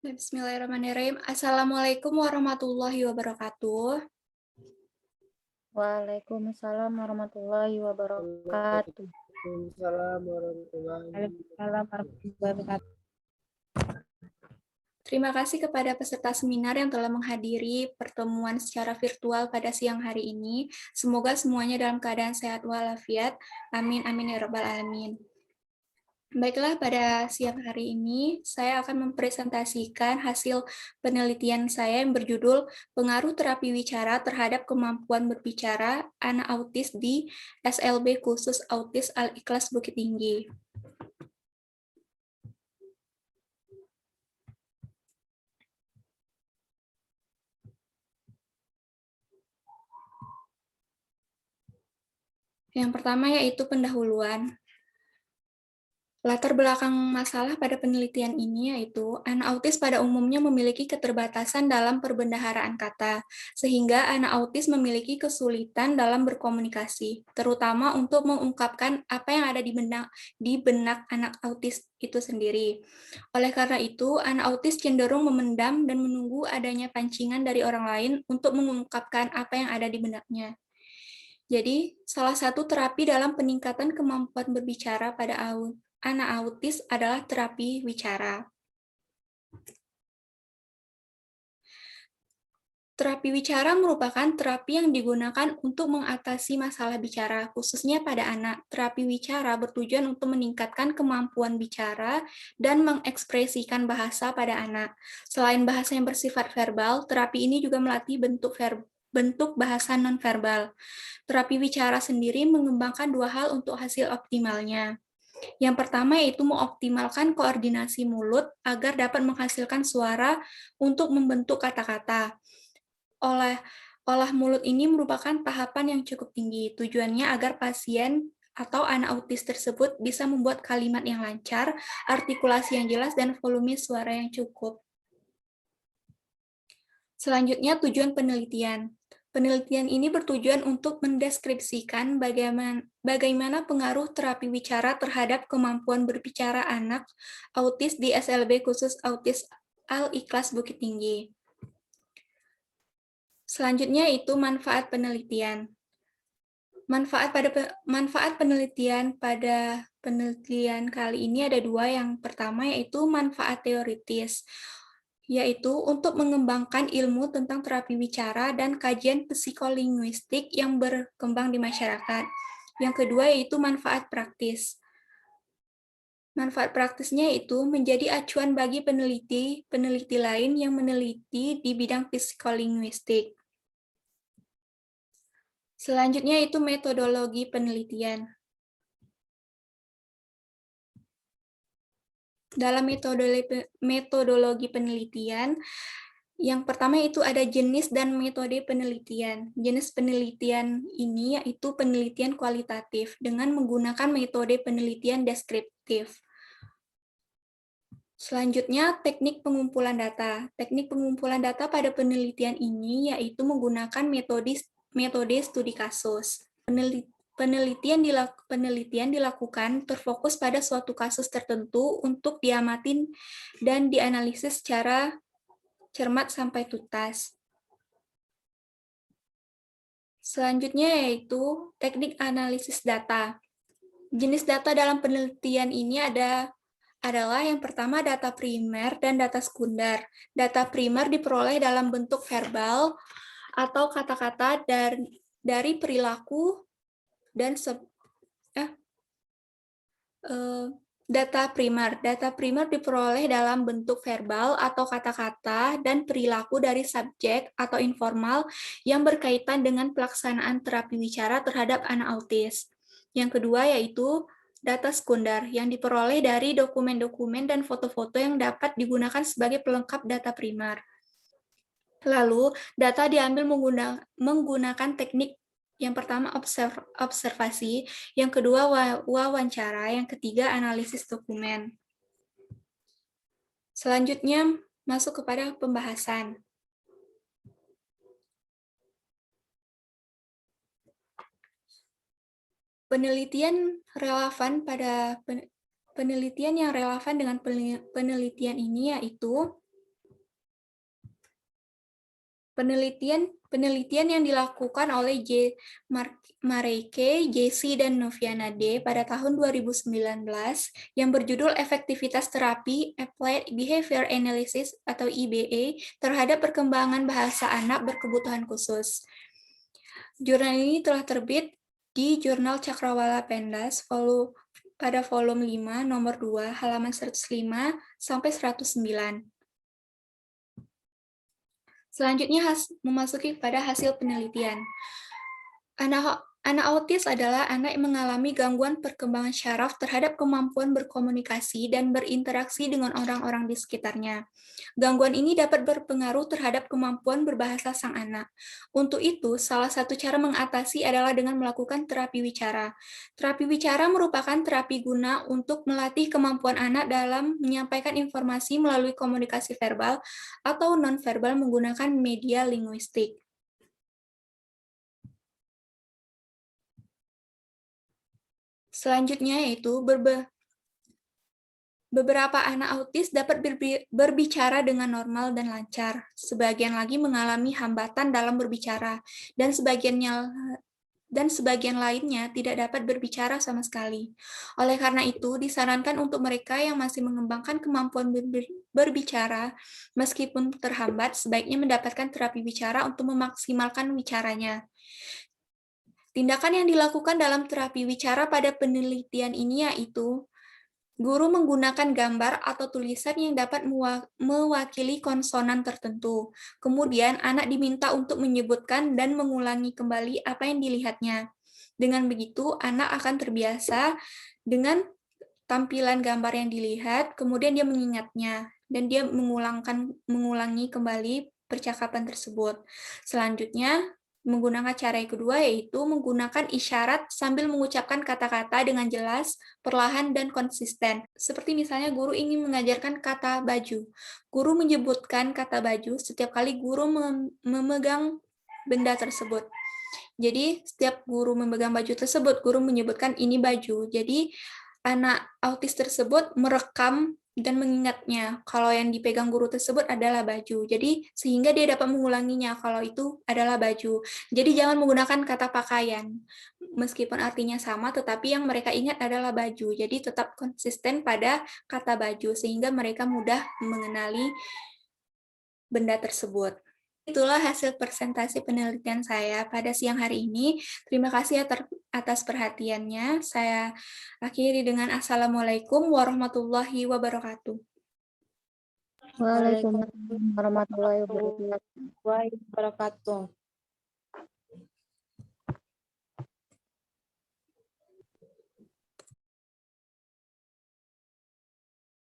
Bismillahirrahmanirrahim. Assalamualaikum warahmatullahi wabarakatuh. Waalaikumsalam warahmatullahi wabarakatuh. Waalaikumsalam warahmatullahi Waalaikumsalam warahmatullahi wabarakatuh. Terima kasih kepada peserta seminar yang telah menghadiri pertemuan secara virtual pada siang hari ini. Semoga semuanya dalam keadaan sehat walafiat. Amin, amin ya rabbal alamin. Baiklah, pada siang hari ini saya akan mempresentasikan hasil penelitian saya yang berjudul Pengaruh Terapi Wicara Terhadap Kemampuan Berbicara Anak Autis di SLB Khusus Autis Al-Ikhlas Bukit Tinggi. Yang pertama yaitu pendahuluan. Latar belakang masalah pada penelitian ini yaitu anak autis pada umumnya memiliki keterbatasan dalam perbendaharaan kata, sehingga anak autis memiliki kesulitan dalam berkomunikasi, terutama untuk mengungkapkan apa yang ada di benak anak autis itu sendiri. Oleh karena itu, anak autis cenderung memendam dan menunggu adanya pancingan dari orang lain untuk mengungkapkan apa yang ada di benaknya. Jadi, salah satu terapi dalam peningkatan kemampuan berbicara pada anak autis adalah terapi wicara. Terapi wicara merupakan terapi yang digunakan untuk mengatasi masalah bicara, khususnya pada anak. Terapi wicara bertujuan untuk meningkatkan kemampuan bicara dan mengekspresikan bahasa pada anak. Selain bahasa yang bersifat verbal, terapi ini juga melatih bentuk bahasa nonverbal. Terapi wicara sendiri mengembangkan dua hal untuk hasil optimalnya. Yang pertama yaitu mengoptimalkan koordinasi mulut agar dapat menghasilkan suara untuk membentuk kata-kata. Olah mulut ini merupakan tahapan yang cukup tinggi. Tujuannya agar pasien atau anak autis tersebut bisa membuat kalimat yang lancar, artikulasi yang jelas, dan volume suara yang cukup. Selanjutnya, tujuan penelitian. Penelitian ini bertujuan untuk mendeskripsikan bagaimana pengaruh terapi wicara terhadap kemampuan berbicara anak autis di SLB Khusus Autis Al-Ikhlas Bukit Tinggi. Selanjutnya itu manfaat penelitian. Manfaat penelitian pada penelitian kali ini ada dua. Yang pertama yaitu manfaat teoritis, yaitu untuk mengembangkan ilmu tentang terapi wicara dan kajian psikolinguistik yang berkembang di masyarakat. Yang kedua yaitu manfaat praktis. Manfaat praktisnya itu menjadi acuan bagi peneliti lain yang meneliti di bidang psikolinguistik. Selanjutnya itu metodologi penelitian. Dalam metodologi penelitian, yang pertama itu ada jenis dan metode penelitian. Jenis penelitian ini yaitu penelitian kualitatif dengan menggunakan metode penelitian deskriptif. Selanjutnya, teknik pengumpulan data. Teknik pengumpulan data pada penelitian ini yaitu menggunakan metode studi kasus. Penelitian dilakukan terfokus pada suatu kasus tertentu untuk diamatin dan dianalisis secara cermat sampai tuntas. Selanjutnya yaitu teknik analisis data. Jenis data dalam penelitian ini adalah yang pertama data primer dan data sekunder. Data primer diperoleh dalam bentuk verbal atau kata-kata dari perilaku dan data primer diperoleh dalam bentuk verbal atau kata-kata dan perilaku dari subjek atau informal yang berkaitan dengan pelaksanaan terapi wicara terhadap anak autis. Yang kedua yaitu data sekunder yang diperoleh dari dokumen-dokumen dan foto-foto yang dapat digunakan sebagai pelengkap data primer. Lalu, data diambil menggunakan teknik yang pertama observasi, yang kedua wawancara, yang ketiga analisis dokumen. Selanjutnya masuk kepada pembahasan. Penelitian yang relevan dengan penelitian ini yaitu Penelitian yang dilakukan oleh Mareike, JC, dan Noviana D. pada tahun 2019 yang berjudul Efektivitas Terapi Applied Behavior Analysis atau EBA terhadap perkembangan bahasa anak berkebutuhan khusus. Jurnal ini telah terbit di Jurnal Cakrawala Pendas pada volume 5 nomor 2 halaman 105 sampai 109. Selanjutnya memasuki pada hasil penelitian. Anak autis adalah anak yang mengalami gangguan perkembangan syaraf terhadap kemampuan berkomunikasi dan berinteraksi dengan orang-orang di sekitarnya. Gangguan ini dapat berpengaruh terhadap kemampuan berbahasa sang anak. Untuk itu, salah satu cara mengatasi adalah dengan melakukan terapi wicara. Terapi wicara merupakan terapi guna untuk melatih kemampuan anak dalam menyampaikan informasi melalui komunikasi verbal atau nonverbal menggunakan media linguistik. Selanjutnya yaitu beberapa anak autis dapat berbicara dengan normal dan lancar. Sebagian lagi mengalami hambatan dalam berbicara, dan sebagian lainnya tidak dapat berbicara sama sekali. Oleh karena itu, disarankan untuk mereka yang masih mengembangkan kemampuan berbicara, meskipun terhambat, sebaiknya mendapatkan terapi bicara untuk memaksimalkan wicaranya. Tindakan yang dilakukan dalam terapi wicara pada penelitian ini yaitu guru menggunakan gambar atau tulisan yang dapat mewakili konsonan tertentu. Kemudian, anak diminta untuk menyebutkan dan mengulangi kembali apa yang dilihatnya. Dengan begitu, anak akan terbiasa dengan tampilan gambar yang dilihat, kemudian dia mengingatnya, dan dia mengulangi kembali percakapan tersebut. Selanjutnya, menggunakan cara yang kedua yaitu menggunakan isyarat sambil mengucapkan kata-kata dengan jelas, perlahan, dan konsisten. Seperti misalnya guru ingin mengajarkan kata baju. Guru menyebutkan kata baju setiap kali guru memegang benda tersebut. Jadi setiap guru memegang baju tersebut, guru menyebutkan ini baju. Jadi anak autis tersebut merekam dan mengingatnya kalau yang dipegang guru tersebut adalah baju. Jadi sehingga dia dapat mengulanginya kalau itu adalah baju. Jadi jangan menggunakan kata pakaian. Meskipun artinya sama, tetapi yang mereka ingat adalah baju. Jadi tetap konsisten pada kata baju sehingga mereka mudah mengenali benda tersebut. Itulah hasil presentasi penelitian saya pada siang hari ini. Terima kasih atas perhatiannya. Saya akhiri dengan Assalamualaikum warahmatullahi wabarakatuh. Waalaikumsalam warahmatullahi wabarakatuh.